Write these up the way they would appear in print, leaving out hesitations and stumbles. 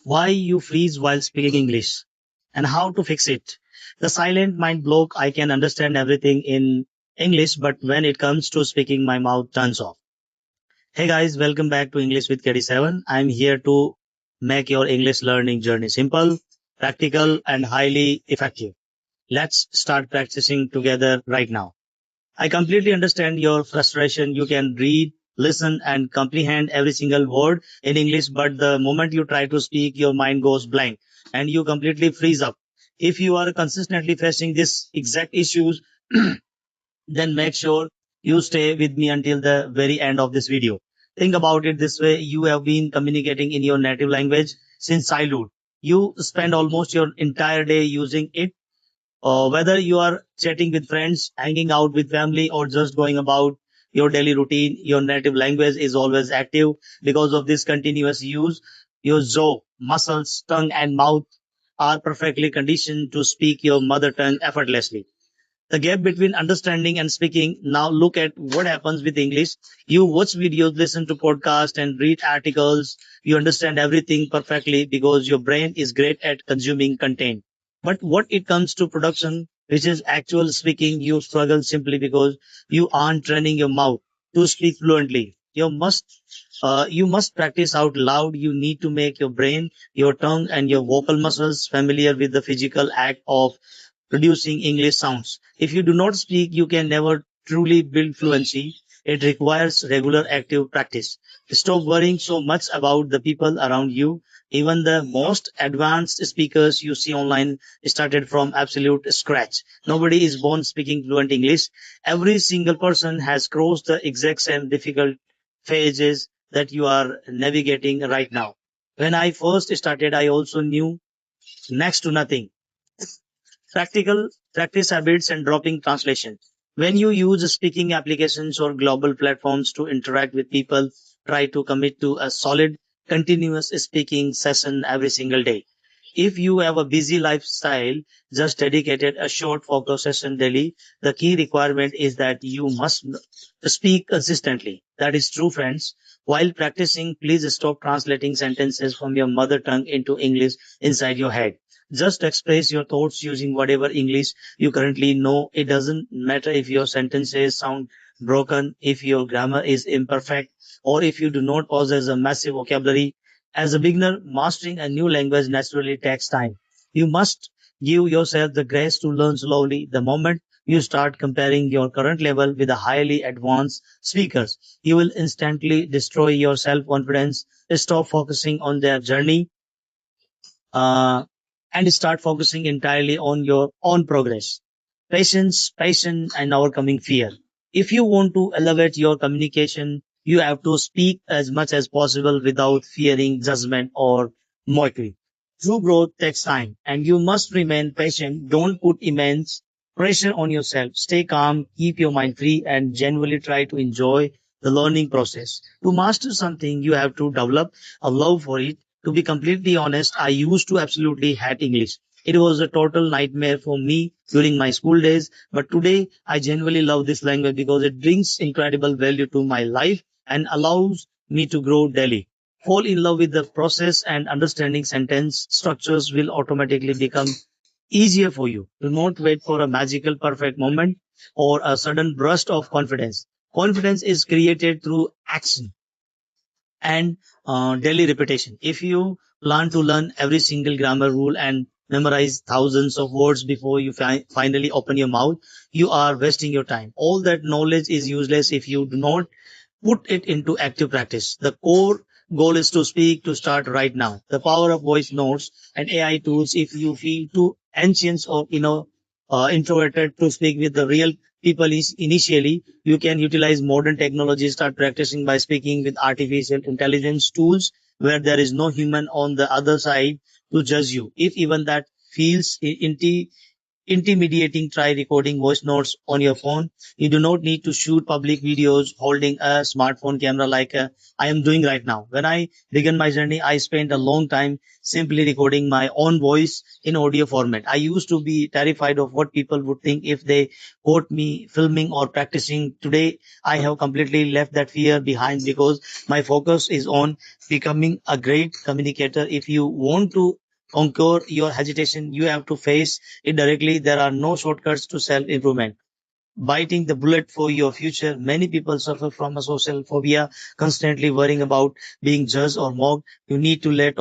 why you freeze while speaking English, and how to fix it. The silent mind block, I can understand everything in English, but when it comes to speaking, my mouth turns off. Hey guys, welcome back to English with KD7. I'm here to make your English learning journey simple, practical, and highly effective. Let's start practicing together right now. I completely understand your frustration. You can read, listen, and comprehend every single word in English, but the moment you try to speak, your mind goes blank and you completely freeze up. If you are consistently facing this exact issues, then make sure you stay with me until the very end of this video. Think about it this way. You have been communicating in your native language since childhood. You spend almost your entire day using it, whether you are chatting with friends, hanging out with family, or just going about your daily routine, your native language is always active. Because of this continuous use, your jaw, muscles, tongue, and mouth are perfectly conditioned to speak your mother tongue effortlessly. The gap between understanding and speaking. Now look at what happens with English. You watch videos, listen to podcasts, and read articles. You understand everything perfectly because your brain is great at consuming content. But what it comes to production, which is actual speaking, you struggle simply because you aren't training your mouth to speak fluently. You must practice out loud. You need to make your brain, your tongue, and your vocal muscles familiar with the physical act of producing English sounds. If you do not speak, you can never truly build fluency. It requires regular active practice. Stop worrying so much about the people around you. Even the most advanced speakers you see online started from absolute scratch. Nobody is born speaking fluent English. Every single person has crossed the exact same difficult phases that you are navigating right now. When I first started, I also knew next to nothing. Practical practice habits and dropping translation. When you use speaking applications or global platforms to interact with people, try to commit to a solid, continuous speaking session every single day. If you have a busy lifestyle, just dedicated a short focus session daily. The key requirement is that you must speak consistently. That is true, friends. While practicing, please stop translating sentences from your mother tongue into English inside your head. Just express your thoughts using whatever English you currently know. It doesn't matter if your sentences sound broken, if your grammar is imperfect, or if you do not possess a massive vocabulary. As a beginner, mastering a new language naturally takes time. You must give yourself the grace to learn slowly. The moment you start comparing your current level with the highly advanced speakers, you will instantly destroy your self confidence. Stop focusing on their journey uh, and start focusing entirely on your own progress. Patience, and overcoming fear. If you want to elevate your communication, you have to speak as much as possible without fearing judgment or mockery. True growth takes time, and you must remain patient. Don't put immense pressure on yourself. Stay calm, keep your mind free, and genuinely try to enjoy the learning process. To master something, you have to develop a love for it. To be completely honest, I used to absolutely hate English. It was a total nightmare for me during my school days, but today I genuinely love this language because it brings incredible value to my life and allows me to grow daily. Fall in love with the process and understanding sentence structures will automatically become easier for you. Do not wait for a magical perfect moment or a sudden burst of confidence. Confidence is created through action and daily repetition. If you plan to learn every single grammar rule and memorize thousands of words before you finally open your mouth, you are wasting your time. All that knowledge is useless if you do not put it into active practice. The core goal is to speak to start right now. The power of voice notes and AI tools. If you feel too anxious or introverted to speak with the real people is initially, you can utilize modern technology. Start practicing by speaking with artificial intelligence tools where there is no human on the other side to judge you. If even that feels intimidating, try recording voice notes on your phone. You do not need to shoot public videos holding a smartphone camera like I am doing right now. When I began my journey, I spent a long time simply recording my own voice in audio format. I used to be terrified of what people would think if they caught me filming or practicing. Today, I have completely left that fear behind because my focus is on becoming a great communicator. If you want to conquer your hesitation, you have to face it directly. There are no shortcuts to self improvement. Biting the bullet for your future. Many people suffer from a social phobia, constantly worrying about being judged or mocked. You need to let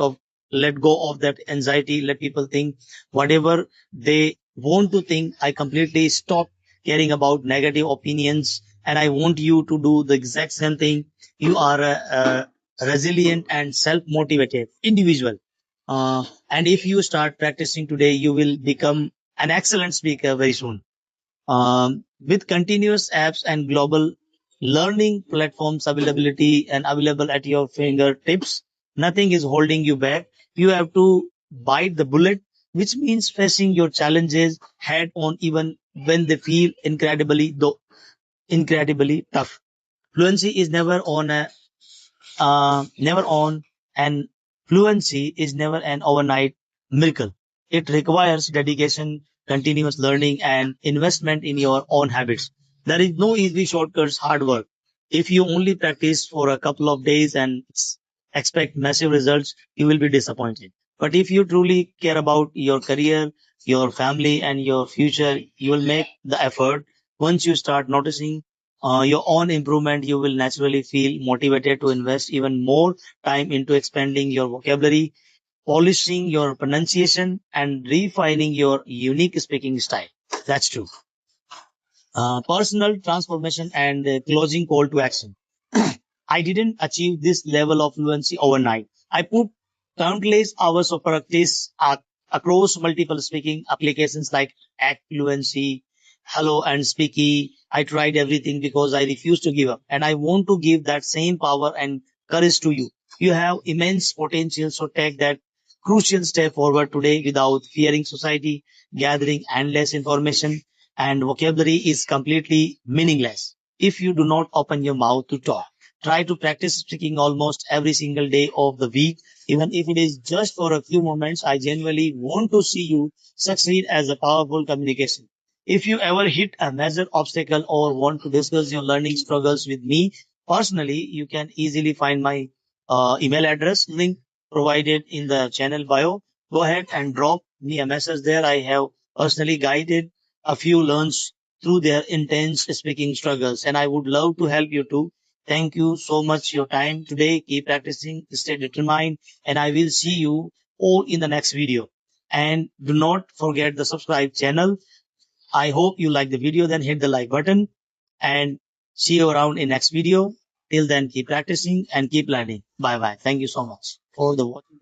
go of that anxiety. Let people think whatever they want to think. I completely stop caring about negative opinions, and I want you to do the exact same thing. You are a resilient and self motivated individual. And if you start practicing today, you will become an excellent speaker very soon. With continuous apps and global learning platforms availability and available at your fingertips, nothing is holding you back. You have to bite the bullet, which means facing your challenges head on even when they feel incredibly tough. Fluency is never on, and fluency is never an overnight miracle. It requires dedication, continuous learning, and investment in your own habits. There is no easy shortcuts, hard work. If you only practice for a couple of days and expect massive results, you will be disappointed. But if you truly care about your career, your family, and your future, you will make the effort. Once you start noticing your own improvement, you will naturally feel motivated to invest even more time into expanding your vocabulary, polishing your pronunciation, and refining your unique speaking style. That's true. Personal transformation and closing call to action. I didn't achieve this level of fluency overnight. I put countless hours of practice across multiple speaking applications like Act Fluency, Hello, and Speaky. I tried everything because I refused to give up. And I want to give that same power and courage to you. You have immense potential, so take that crucial step forward today without fearing society. Gathering endless information and vocabulary is completely meaningless if you do not open your mouth to talk. Try to practice speaking almost every single day of the week, even if it is just for a few moments. I genuinely want to see you succeed as a powerful communication. If you ever hit a major obstacle or want to discuss your learning struggles with me personally, you can easily find my email address link provided in the channel bio. Go ahead and drop me a message there. I have personally guided a few learners through their intense speaking struggles, and I would love to help you too. Thank you so much for your time today. Keep practicing, stay determined, and I will see you all in the next video. And do not forget the subscribe channel. I hope you like the video. Then hit the like button and see you around in next video. Till then, keep practicing and keep learning. Bye bye. Thank you so much for the watching.